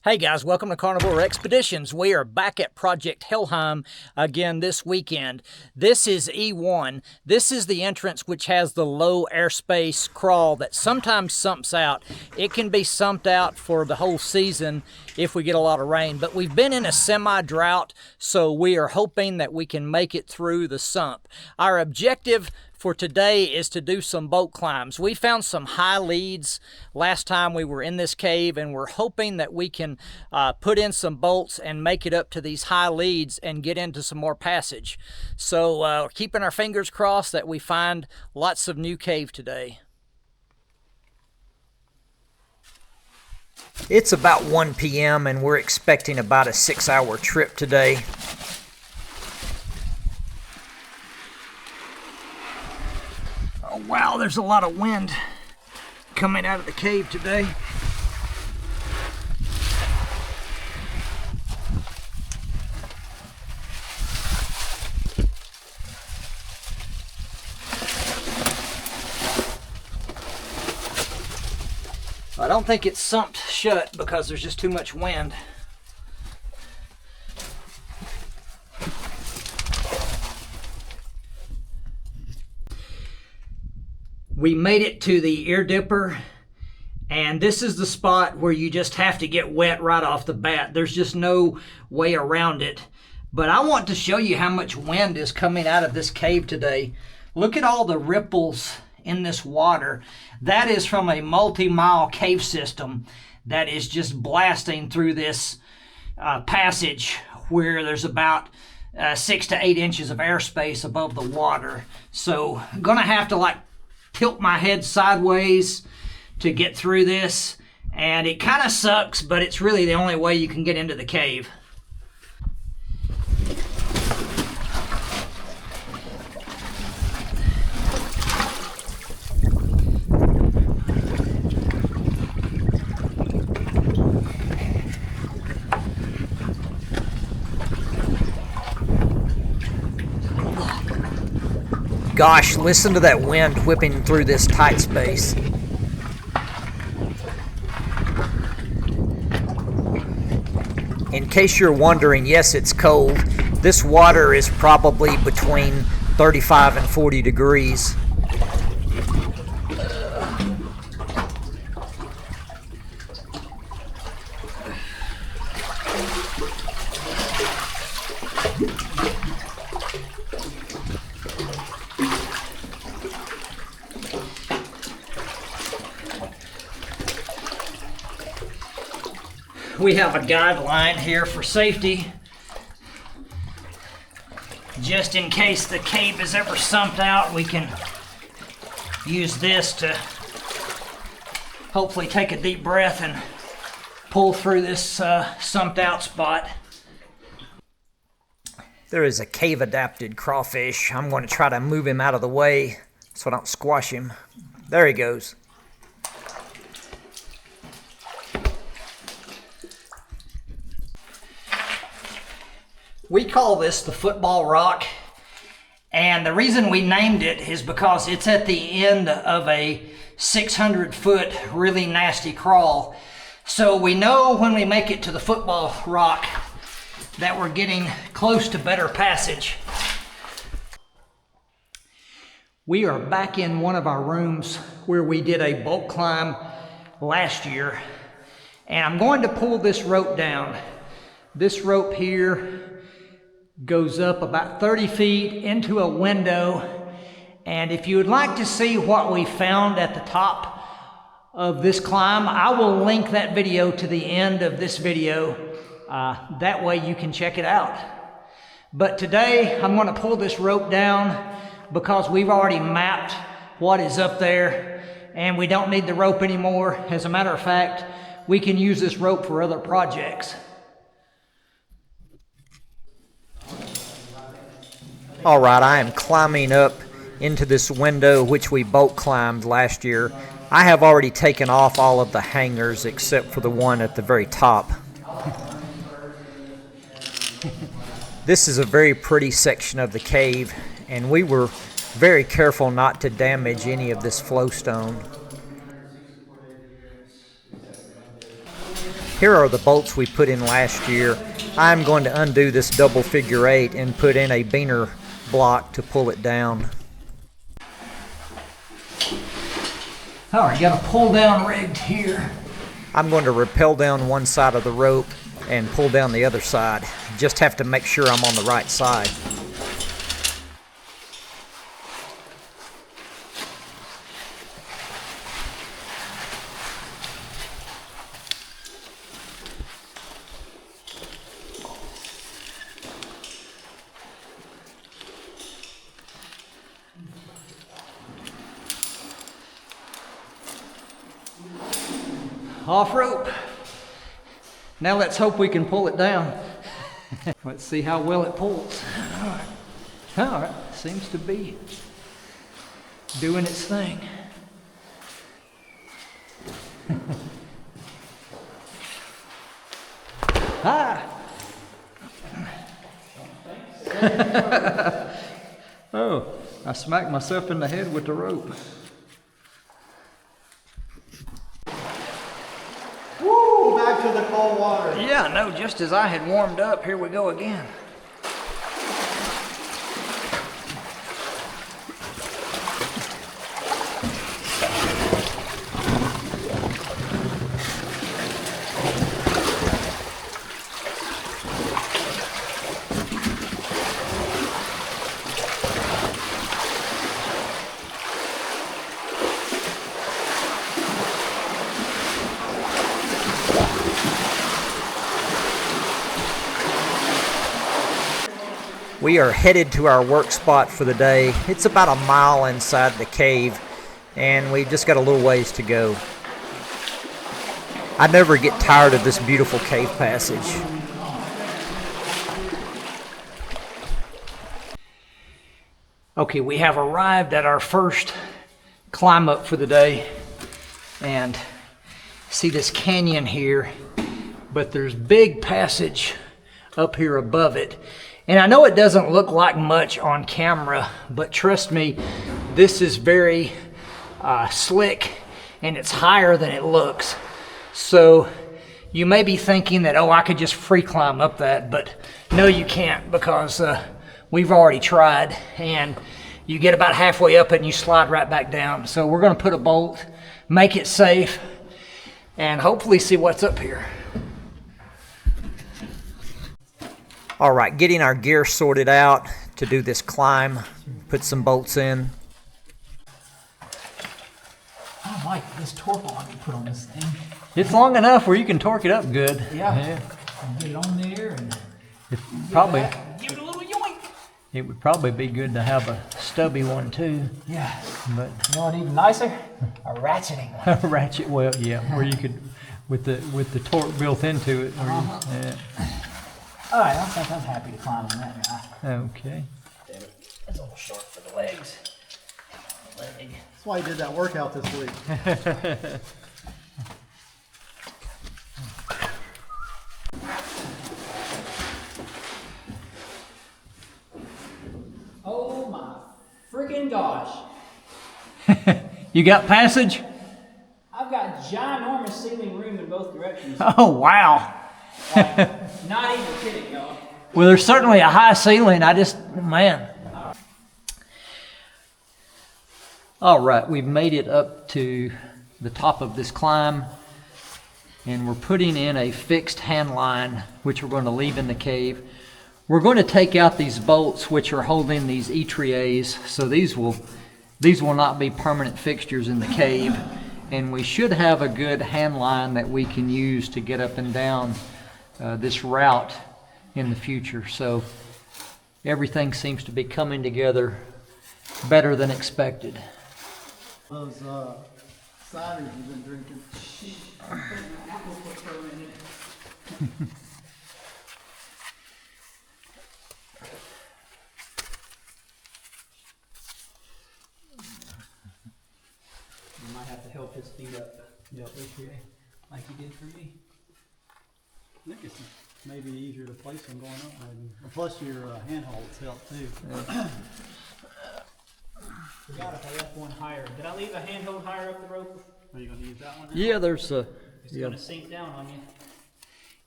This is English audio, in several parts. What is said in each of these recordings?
Hey guys, welcome to Carnivore Expeditions. We are back at Project Helheim again this weekend. This is E1. This is the entrance which has the low airspace crawl that sometimes sumps out. It can be sumped out for the whole season if we get a lot of rain, but we've been in a semi-drought, so we are hoping that we can make it through the sump. Our objective for today is to do some boat climbs. We found some high leads last time we were in this cave, and we're hoping that we can put in some bolts and make it up to these high leads and get into some more passage. So we're keeping our fingers crossed that we find lots of new cave today. It's about 1 p.m. and we're expecting about a 6-hour trip today. Oh wow, there's a lot of wind coming out of the cave today. I don't think it's sumped shut because there's just too much wind. We made it to the ear dipper, and this is the spot where you just have to get wet right off the bat. There's just no way around it. But I want to show you how much wind is coming out of this cave today. Look at all the ripples in this water. That is from a multi-mile cave system that is just blasting through this passage where there's about 6 to 8 inches of airspace above the water. So I'm gonna have to tilt my head sideways to get through this, and it kind of sucks, but it's really the only way you can get into the cave. Gosh, listen to that wind whipping through this tight space. In case you're wondering, yes, it's cold. This water is probably between 35 and 40 degrees. We have a guideline here for safety, just in case the cave is ever sumped out. We can use this to hopefully take a deep breath and pull through this sumped out spot. There is a cave adapted crawfish. I'm going to try to move him out of the way so I don't squash him. There he goes. We call this the football rock, and the reason we named it is because it's at the end of a 600-foot really nasty crawl. So we know when we make it to the football rock that we're getting close to better passage. We are back in one of our rooms where we did a bolt climb last year, and I'm going to pull this rope down. This rope here goes up about 30 feet into a window, and if you would like to see what we found at the top of this climb, I will link that video to the end of this video. That way you can check it out. But today I'm going to pull this rope down because we've already mapped what is up there, and we don't need the rope anymore. As a matter of fact, we can use this rope for other projects. All right, I am climbing up into this window which we bolt climbed last year. I have already taken off all of the hangers except for the one at the very top. This is a very pretty section of the cave, and we were very careful not to damage any of this flowstone. Here are the bolts we put in last year. I'm going to undo this double figure 8 and put in a beaner block to pull it down. Alright, got a pull down rigged here. I'm going to rappel down one side of the rope and pull down the other side. Just have to make sure I'm on the right side. Off rope. Now let's hope we can pull it down. Let's see how well it pulls. All right, seems to be doing its thing. Oh, I smacked myself in the head with the rope. Back to the cold water. Yeah, no, just as I had warmed up, here we go again. We are headed to our work spot for the day. It's about a mile inside the cave, and we've just got a little ways to go. I never get tired of this beautiful cave passage. Okay, we have arrived at our first climb up for the day, and see this canyon here, but there's big passage up here above it. And I know it doesn't look like much on camera, but trust me, this is very slick and it's higher than it looks. So you may be thinking that, oh, I could just free climb up that, but no, you can't, because we've already tried, and you get about halfway up it and you slide right back down. So we're gonna put a bolt, make it safe, and hopefully see what's up here. All right, getting our gear sorted out to do this climb. Put some bolts in. I don't like this torque line you put on this thing. It's long enough where you can torque it up good. Yeah. Get it on there and it probably give it a little yoink. It would probably be good to have a stubby one too. Yeah. But you know what, even nicer? A ratcheting one. A ratchet, well, yeah, where you could with the torque built into it. Yeah. All right, I think I'm happy to climb on that guy. Okay. It's a little short for the legs. Leg. That's why you did that workout this week. Oh my freaking gosh. You got passage? I've got ginormous ceiling room in both directions. Oh, wow. Not even kidding, y'all. Well, there's certainly a high ceiling. Man. All right, we've made it up to the top of this climb, and we're putting in a fixed hand line, which we're going to leave in the cave. We're going to take out these bolts, which are holding these etriers, so these will not be permanent fixtures in the cave, and we should have a good hand line that we can use to get up and down this route in the future. So everything seems to be coming together better than expected. Those ciders you've been drinking. You might have to help his feet up. Yep, like you did for me. I think it's maybe easier to place them going up, maybe. Plus your handholds help too. Forgot if I left one higher. Did I leave a handhold higher up the rope? Are you going to use that one now? Yeah, there's It's going to sink down on you.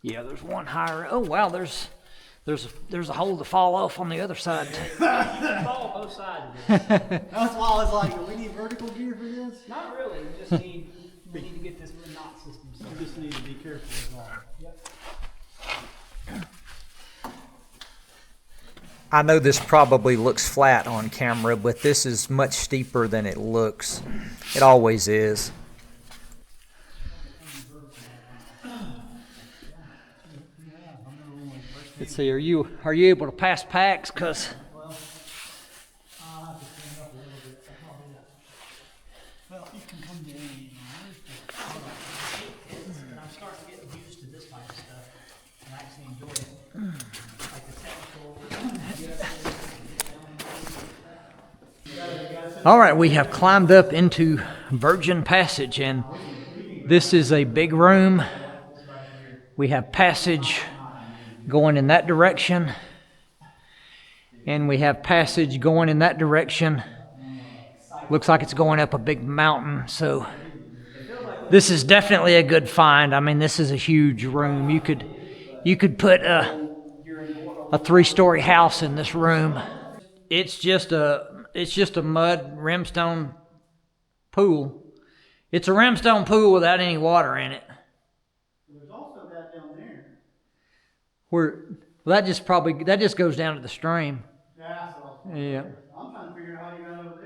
Yeah, there's one higher. Oh wow, there's a hole to fall off on the other side. Fall both sides of this. That's why I was like, do we need vertical gear for this? Not really. We need to get this knot system. So we just need to be careful as well. Yep. I know this probably looks flat on camera, but this is much steeper than it looks. It always is. Let's see, are you able to pass packs? Cause Well, I'll have to stand up a little bit. Well, you can come to me. But I'm starting to get used to this type of stuff and actually enjoy it. Like the technical. all right, we have climbed up into Virgin Passage, and this is a big room. We have passage going in that direction, and we have passage going in that direction. Looks like it's going up a big mountain, so this is definitely a good find. I mean, this is a huge room. You could put a 3-story house in this room. It's just a mud rimstone pool. It's a rimstone pool without any water in it. There's also that down there. That just goes down to the stream. Yeah, so Yeah. I'm trying to figure out how you got over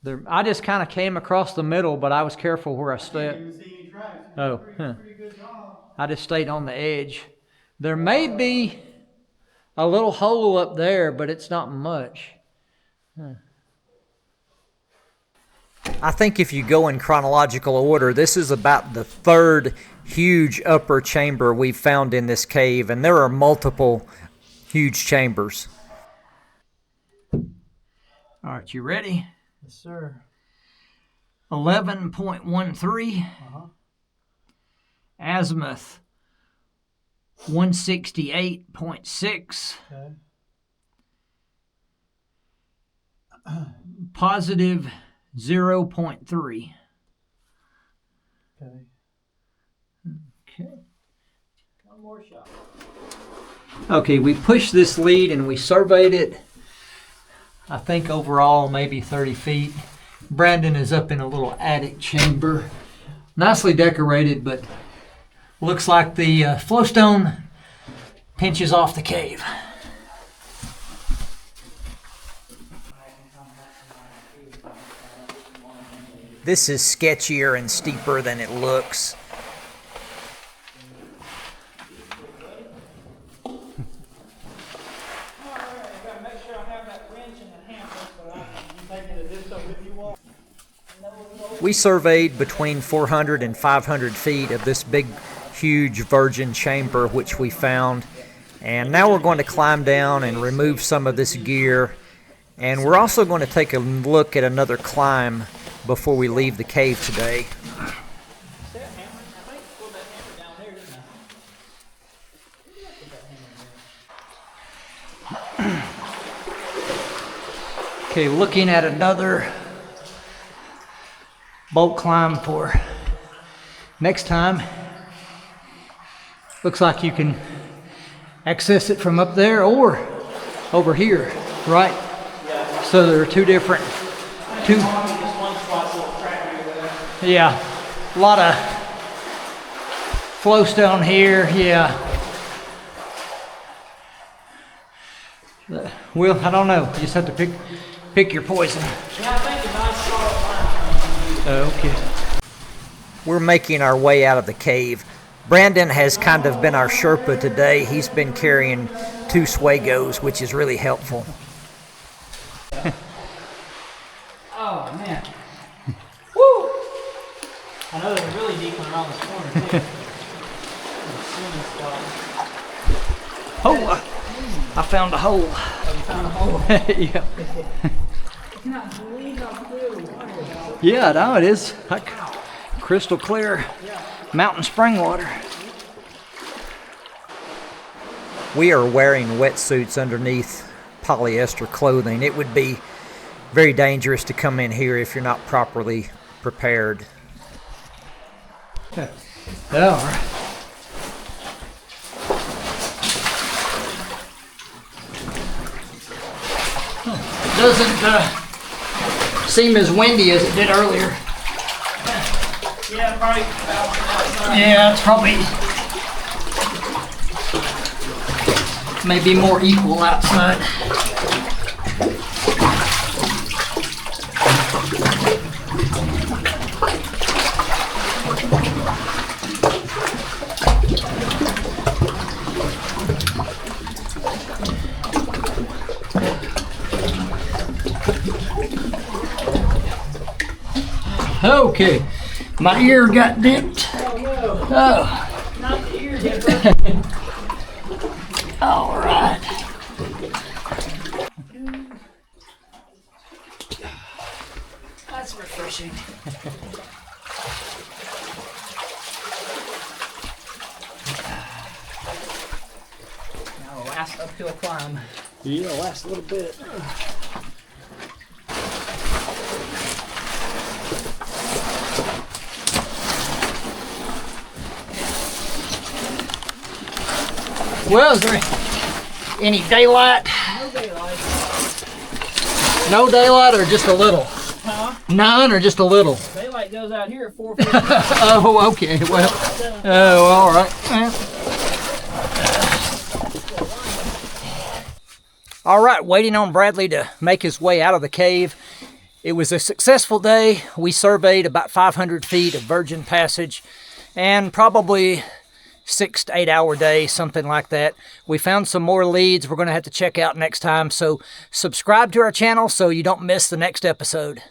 there. I just kind of came across the middle, but I was careful where I I stepped. didn't even see any tracks. Oh, Pretty good job. I just stayed on the edge. There may be a little hole up there, but it's not much. I think if you go in chronological order, this is about the third huge upper chamber we've found in this cave, and there are multiple huge chambers. All right, you ready? Yes, sir. 11.13, azimuth 168.6, Okay. positive 0.3. Okay. Okay. One more shot. Okay, we pushed this lead and we surveyed it. I think overall maybe 30 feet. Brandon is up in a little attic chamber. Nicely decorated, but looks like the flowstone pinches off the cave. This is sketchier and steeper than it looks. We surveyed between 400 and 500 feet of this big, huge virgin chamber which we found. And now we're going to climb down and remove some of this gear. And we're also going to take a look at another climb before we leave the cave today. Okay, looking at another bolt climb for next time. Looks like you can access it from up there or over here, right? Yeah. So there are two. Yeah, a lot of flowstone here. Yeah. Well, I don't know. You just have to pick your poison. Yeah, I think a nice solid line. Okay. We're making our way out of the cave. Brandon has kind of been our Sherpa today. He's been carrying 2 swagos, which is really helpful. Oh, man. Woo! I know there's a really deep one around this corner, too. Oh, I found a hole. You found a hole? Yeah. I cannot believe how clear the water is. Yeah, no, it is. Like crystal clear mountain spring water. We are wearing wetsuits underneath polyester clothing. It would be very dangerous to come in here if you're not properly prepared. All right. doesn't seem as windy as it did earlier. Yeah, probably balancing outside. Yeah, it's probably maybe more equal outside. Okay, my ear got dipped. Oh no, Oh, not the ear dipper. all right. That's refreshing. Now the last uphill climb. Yeah, last a little bit. Well, is there any daylight? No daylight. No daylight or just a little? Huh? None or just a little? Daylight goes out here at 4:50. Oh, okay. Well, oh, all right. All right, waiting on Bradley to make his way out of the cave. It was a successful day. We surveyed about 500 feet of virgin passage and probably 6 to 8 hour day, something like that. We found some more leads we're going to have to check out next time. So subscribe to our channel so you don't miss the next episode.